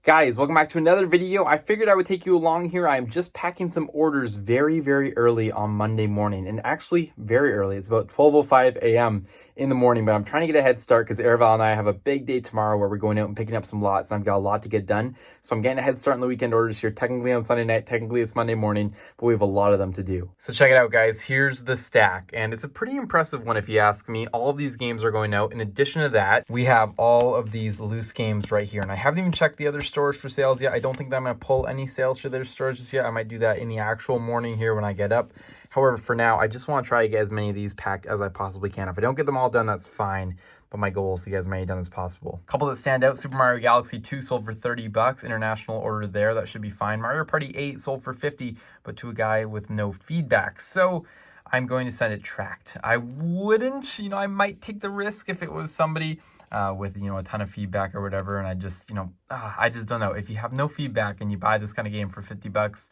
Guys, welcome back to another video. I figured I would take you along here. I'm just packing some orders very early on Monday morning, and actually very early. It's about 12:05 a.m. in the morning, but I'm trying to get a head start because Araval and I have a big day tomorrow where we're going out and picking up some lots, and I've got a lot to get done. So I'm getting a head start on the weekend orders here. Technically on Sunday night, technically it's Monday morning, but we have a lot of them to do. So check it out, guys. Here's the stack, and it's a pretty impressive one if you ask me. All of these games are going out. In addition to that, we have all of these loose games right here, and I haven't even checked the other stores for sales yet. I don't think that I'm going to pull any sales for their stores just yet. I might do that in the actual morning here when I get up. However, for now, I just want to try to get as many of these packed as I possibly can. If I don't get them all done, that's fine. But my goal is to get as many done as possible. A couple that stand out: Super Mario Galaxy 2 sold for $30. International order there. That should be fine. Mario Party 8 sold for $50, but to a guy with no feedback. So I'm going to send it tracked. I wouldn't, I might take the risk if it was somebody with, a ton of feedback or whatever. And I just, I just don't know. If you have no feedback and you buy this kind of game for $50,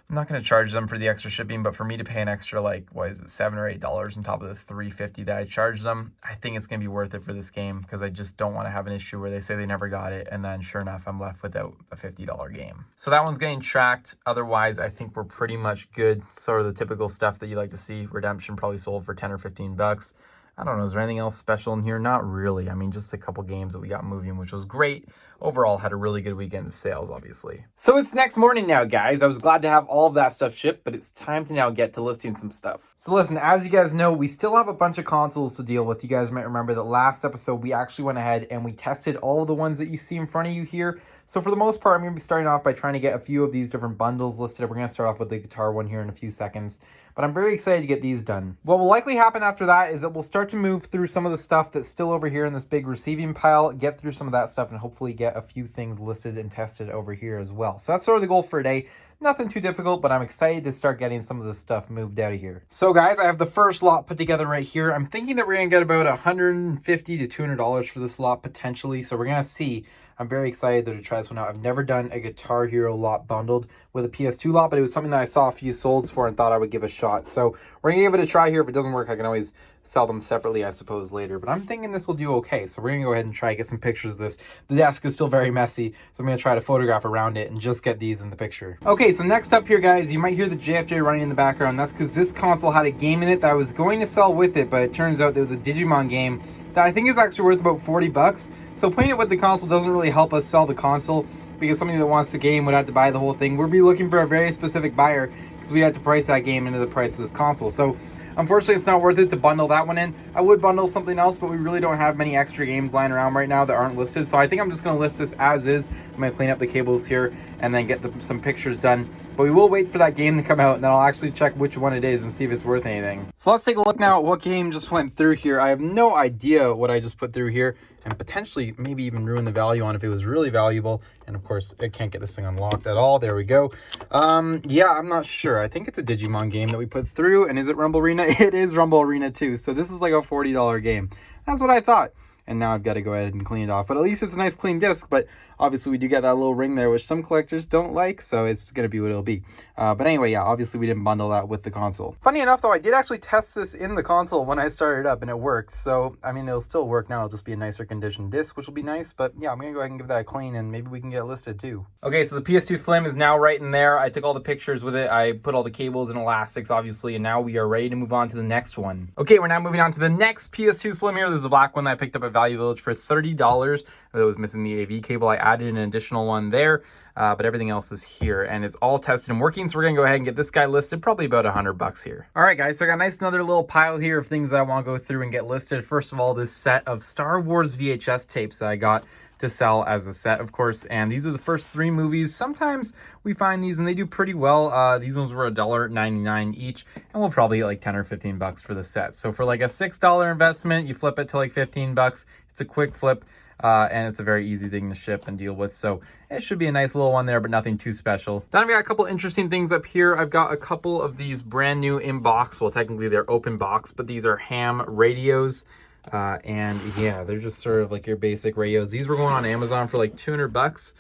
I'm not going to charge them for the extra shipping, but for me to pay an extra, $7 or $8 on top of the $3.50 that I charge them, I think it's going to be worth it for this game because I just don't want to have an issue where they say they never got it, and then sure enough, I'm left without a $50 game. So that one's getting tracked. Otherwise, I think we're pretty much good. Sort of the typical stuff that you like to see. Redemption probably sold for 10 or $15. I don't know, is there anything else special in here? Not really. I mean, just a couple games that we got moving, which was great. Overall, had a really good weekend of sales, obviously. So it's next morning now, guys. I was glad to have all of that stuff shipped, but it's time to now get to listing some stuff. So listen, as you guys know, we still have a bunch of consoles to deal with. You guys might remember that last episode, we actually went ahead and we tested all of the ones that you see in front of you here. So for the most part, I'm going to be starting off by trying to get a few of these different bundles listed. We're going to start off with the guitar one here in a few seconds, but I'm very excited to get these done. What will likely happen after that is that we'll start to move through some of the stuff that's still over here in this big receiving pile, get through some of that stuff, and hopefully get a few things listed and tested over here as well. So that's sort of the goal for today. Nothing too difficult, but I'm excited to start getting some of this stuff moved out of here. So guys, I have the first lot put together right here. I'm thinking that we're going to get about $150 to $200 for this lot potentially. So we're going to see. I'm very excited to try this one out. I've never done a Guitar Hero lot bundled with a PS2 lot, but it was something that I saw a few solds for and thought I would give a shot. So we're going to give it a try here. If it doesn't work, I can always sell them separately, I suppose, later. But I'm thinking this will do okay. So we're going to go ahead and try to get some pictures of this. The desk is still very messy, so I'm going to try to photograph around it and just get these in the picture. Okay, so next up here, guys, you might hear the JFJ running in the background. That's because this console had a game in it that I was going to sell with it, but it turns out there was a Digimon game that I think is actually worth about $40. So playing it with the console doesn't really help us sell the console, because somebody that wants the game would have to buy the whole thing. We'd be looking for a very specific buyer because we had to price that game into the price of this console. So unfortunately, it's not worth it to bundle that one in. I would bundle something else, but we really don't have many extra games lying around right now that aren't listed. So I think I'm just going to list this as is. I'm going to clean up the cables here and then get some pictures done. But we will wait for that game to come out, and then I'll actually check which one it is and see if it's worth anything. So let's take a look now at what game just went through here. I have no idea what I just put through here, and potentially maybe even ruin the value on if it was really valuable. And of course, I can't get this thing unlocked at all. There we go. Yeah, I'm not sure. I think it's a Digimon game that we put through. And is it Rumble Arena? It is Rumble Arena too. So this is like a $40 game. That's what I thought. And now I've got to go ahead and clean it off. But at least it's a nice clean disc. But obviously we do get that little ring there, which some collectors don't like. So it's going to be what it'll be. But anyway, yeah, obviously we didn't bundle that with the console. Funny enough, though, I did actually test this in the console when I started up, and it works. So, I mean, it'll still work now. It'll just be a nicer conditioned disc, which will be nice. But yeah, I'm going to go ahead and give that a clean, and maybe we can get it listed too. Okay, so the PS2 Slim is now right in there. I took all the pictures with it. I put all the cables and elastics, obviously, and now we are ready to move on to the next one. Okay, we're now moving on to the next PS2 Slim here. This is a black one that I picked up at Value Village for $30. It was missing the AV cable. I added an additional one there, but everything else is here, and it's all tested and working. So we're gonna go ahead and get this guy listed, probably about $100 here. All right, guys, so I got another little pile here of things that I want to go through and get listed. First of all, this set of Star Wars VHS tapes that I got to sell as a set, of course, and these are the first 3 movies. Sometimes we find these and they do pretty well. These ones were $1.99 each, and we'll probably get like 10 or 15 bucks for the set. So for like a $6 investment, you flip it to like 15 bucks. It's a quick flip. And it's a very easy thing to ship and deal with. So it should be a nice little one there, but nothing too special. Then I've got a couple interesting things up here. I've got a couple of these brand new in box. Well, technically they're open box, but these are ham radios. And yeah, they're just sort of like your basic radios. These were going on Amazon for like $200.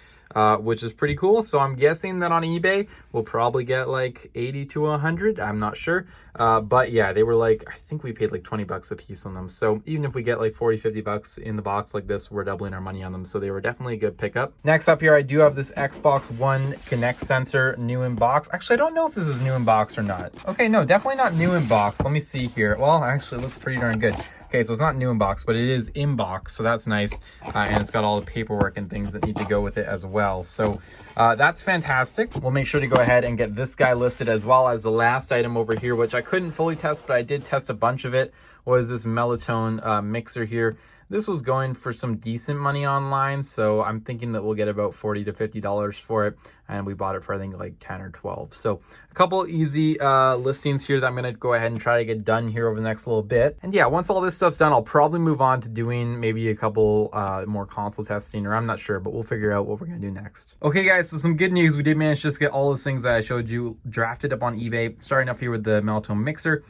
which is pretty cool. So I'm guessing that on eBay, we'll probably get like 80 to 100. I'm not sure. But yeah, they were like, I think we paid like 20 bucks a piece on them. So even if we get like 40, 50 bucks in the box like this, we're doubling our money on them. So they were definitely a good pickup. Next up here, I do have this Xbox One Kinect sensor new in box. Actually, I don't know if this is new in box or not. Okay, no, definitely not new in box. Let me see here. Well, actually, it looks pretty darn good. Okay, so it's not new in box, but it is in box, so that's nice. And it's got all the paperwork and things that need to go with it as well. So that's fantastic. We'll make sure to go ahead and get this guy listed, as well as the last item over here, which I couldn't fully test, but I did test a bunch of it, was this Melatonin mixer here. This was going for some decent money online, so I'm thinking that we'll get about $40 to $50 for it, and we bought it for I think like 10 or 12. So a couple easy listings here that I'm gonna go ahead and try to get done here over the next little bit. And yeah, once all this stuff's done, I'll probably move on to doing maybe a couple more console testing, or I'm not sure, but we'll figure out what we're gonna do next. Okay guys, so some good news. We did manage to just get all those things that I showed you drafted up on eBay, starting off here with the Melatonin mixer.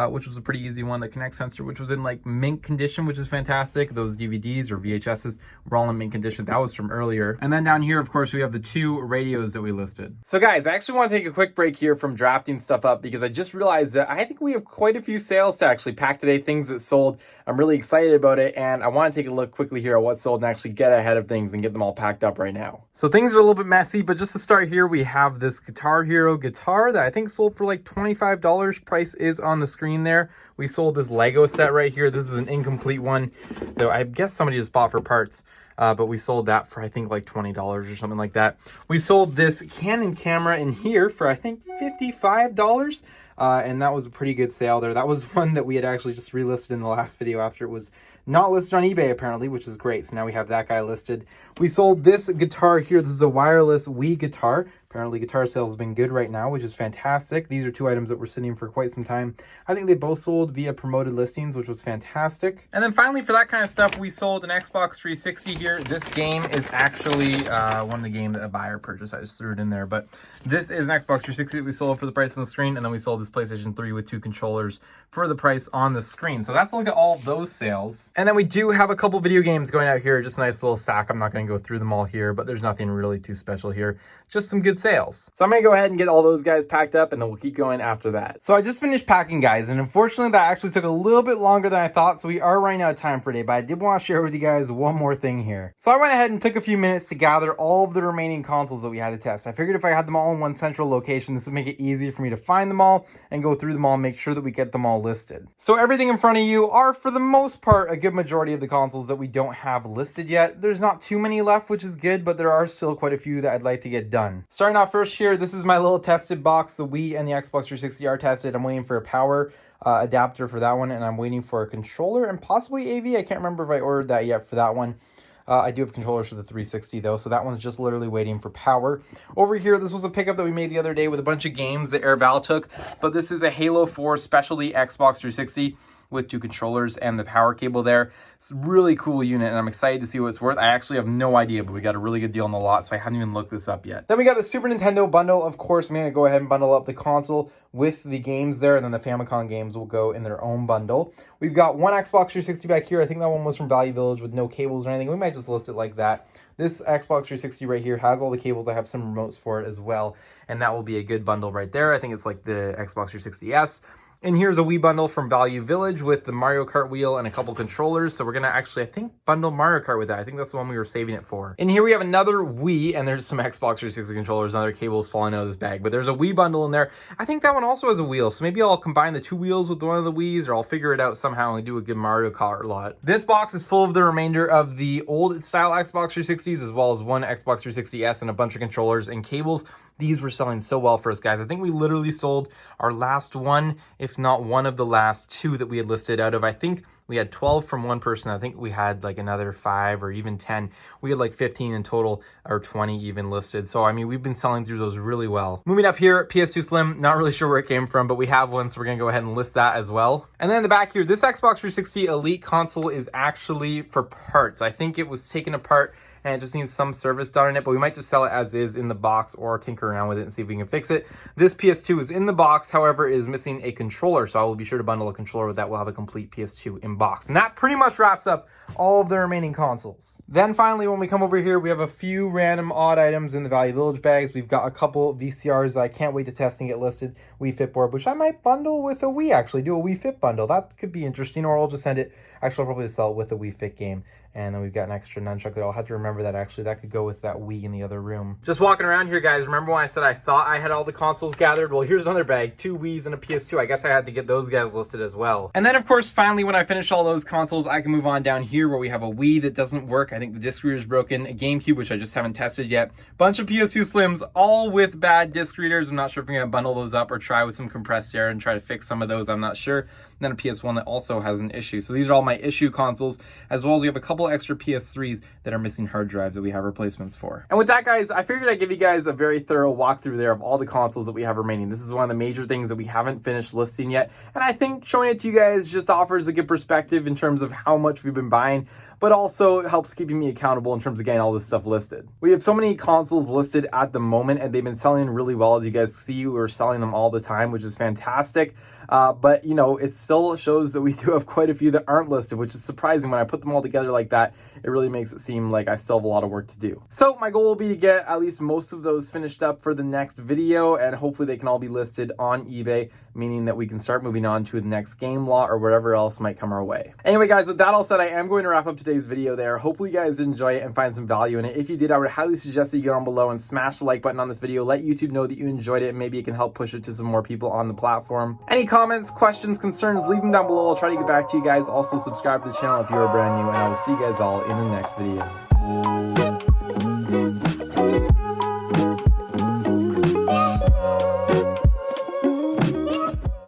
Which was a pretty easy one. The Kinect sensor, which was in like mint condition, which is fantastic. Those DVDs or VHSs were all in mint condition. That was from earlier. And then down here, of course, we have the 2 radios that we listed. So guys, I actually want to take a quick break here from drafting stuff up, because I just realized that I think we have quite a few sales to actually pack today, things that sold. I'm really excited about it, and I want to take a look quickly here at what sold and actually get ahead of things and get them all packed up right now. So things are a little bit messy, but just to start here, we have this Guitar Hero guitar that I think sold for like $25. Price is on the screen there. We sold this Lego set right here. This is an incomplete one, though I guess somebody just bought for parts. But we sold that for I think like $20 or something like that. We sold this Canon camera in here for I think $55. And that was a pretty good sale there. That was one that we had actually just relisted in the last video after it was not listed on eBay apparently, which is great. So now we have that guy listed. We sold this guitar here. This is a wireless Wii guitar. Apparently guitar sales have been good right now, which is fantastic. These are 2 items that were sitting for quite some time. I think they both sold via promoted listings, which was fantastic. And then finally, for that kind of stuff, we sold an Xbox 360 here. This game is actually one of the games that a buyer purchased. I just threw it in there, but this is an Xbox 360 that we sold for the price on the screen, and then we sold this PlayStation 3 with 2 controllers for the price on the screen. So that's a look at all of those sales. And then we do have a couple video games going out here, just a nice little stack. I'm not going to go through them all here, but there's nothing really too special here. Just some good sales. So I'm gonna go ahead and get all those guys packed up, and then we'll keep going after that. So I just finished packing, guys, and unfortunately that actually took a little bit longer than I thought, so we are running out of time for today, but I did want to share with you guys one more thing here. So I went ahead and took a few minutes to gather all of the remaining consoles that we had to test. I figured if I had them all in one central location, this would make it easier for me to find them all and go through them all and make sure that we get them all listed. So everything in front of you are, for the most part, a good majority of the consoles that we don't have listed yet. There's not too many left, which is good, but there are still quite a few that I'd like to get done. Starting off first here, this is my little tested box. The Wii and the Xbox 360 are tested. I'm waiting for a power adapter for that one, and I'm waiting for a controller and possibly AV. I can't remember if I ordered that yet for that one. I do have controllers for the 360 though, so that one's just literally waiting for power. Over here, this was a pickup that we made the other day with a bunch of games that AirVal took, but this is a Halo 4 specialty Xbox 360 with 2 controllers and the power cable there. It's a really cool unit, and I'm excited to see what it's worth. I actually have no idea, but we got a really good deal on the lot, so I haven't even looked this up yet. Then we got the Super Nintendo bundle. Of course, I'm gonna go ahead and bundle up the console with the games there, and then the Famicom games will go in their own bundle. We've got one Xbox 360 back here. I think that one was from Value Village with no cables or anything. We might just list it like that. This Xbox 360 right here has all the cables. I have some remotes for it as well, and that will be a good bundle right there. I think it's like the Xbox 360S. And here's a Wii bundle from Value Village with the Mario Kart wheel and a couple controllers. So we're going to actually, I think, bundle Mario Kart with that. I think that's the one we were saving it for. And here we have another Wii, and there's some Xbox 360 controllers and other cables falling out of this bag. But there's a Wii bundle in there. I think that one also has a wheel. So maybe I'll combine the 2 wheels with one of the Wiis, or I'll figure it out somehow and do a good Mario Kart lot. This box is full of the remainder of the old style Xbox 360s, as well as one Xbox 360S and a bunch of controllers and cables. These were selling so well for us, guys. I think we literally sold our last one, if not one of the last 2 that we had listed out of. I think we had 12 from one person. I think we had like another 5 or even 10. We had like 15 in total, or 20 even listed. So, I mean, we've been selling through those really well. Moving up here, PS2 Slim, not really sure where it came from, but we have one, so we're gonna go ahead and list that as well. And then in the back here, this Xbox 360 Elite console is actually for parts. I think it was taken apart and it just needs some service done on it, but we might just sell it as is in the box or tinker around with it and see if we can fix it. This PS2 is in the box, however, is missing a controller, so I will be sure to bundle a controller with that. We'll have a complete PS2 in box. And that pretty much wraps up all of the remaining consoles. Then finally, when we come over here, we have a few random odd items in the Value Village bags. We've got a couple VCRs I can't wait to test and get listed. Wii Fit board, which I might bundle with a Wii, actually. Do a Wii Fit bundle. That could be interesting, or I'll just send it. Actually, I'll probably sell it with a Wii Fit game. And then we've got an extra nunchuck that I'll have to remember that actually that could go with that Wii in the other room. Just walking around here, guys, remember when I said I thought I had all the consoles gathered? Well, here's another bag, 2 Wiis and a PS2. I guess I had to get those guys listed as well. And then, of course, finally, when I finish all those consoles, I can move on down here where we have a Wii that doesn't work. I think the disc reader is broken, a GameCube, which I just haven't tested yet, bunch of PS2 Slims, all with bad disc readers. I'm not sure if I'm going to bundle those up or try with some compressed air and try to fix some of those. I'm not sure. And then a PS1 that also has an issue. So these are all my issue consoles, as well as we have a couple extra PS3s that are missing hard drives that we have replacements for. And with that, guys, I figured I'd give you guys a very thorough walkthrough there of all the consoles that we have remaining. This is one of the major things that we haven't finished listing yet, and I think showing it to you guys just offers a good perspective in terms of how much we've been buying, but also helps keeping me accountable in terms of getting all this stuff listed. We have so many consoles listed at the moment, and they've been selling really well. As you guys see, we're selling them all the time, which is fantastic. But, you know, it still shows that we do have quite a few that aren't listed, which is surprising. When I put them all together like that, it really makes it seem like I still have a lot of work to do. So my goal will be to get at least most of those finished up for the next video, and hopefully they can all be listed on eBay, meaning that we can start moving on to the next game lot or whatever else might come our way. Anyway, guys, with that all said, I am going to wrap up today's video there. Hopefully you guys enjoy it and find some value in it. If you did, I would highly suggest that you go down below and smash the like button on this video. Let YouTube know that you enjoyed it, and maybe it can help push it to some more people on the platform. Any comments, questions, concerns, leave them down below. I'll try to get back to you guys. Also, subscribe to the channel if you are brand new, and I will see you guys all in the next video.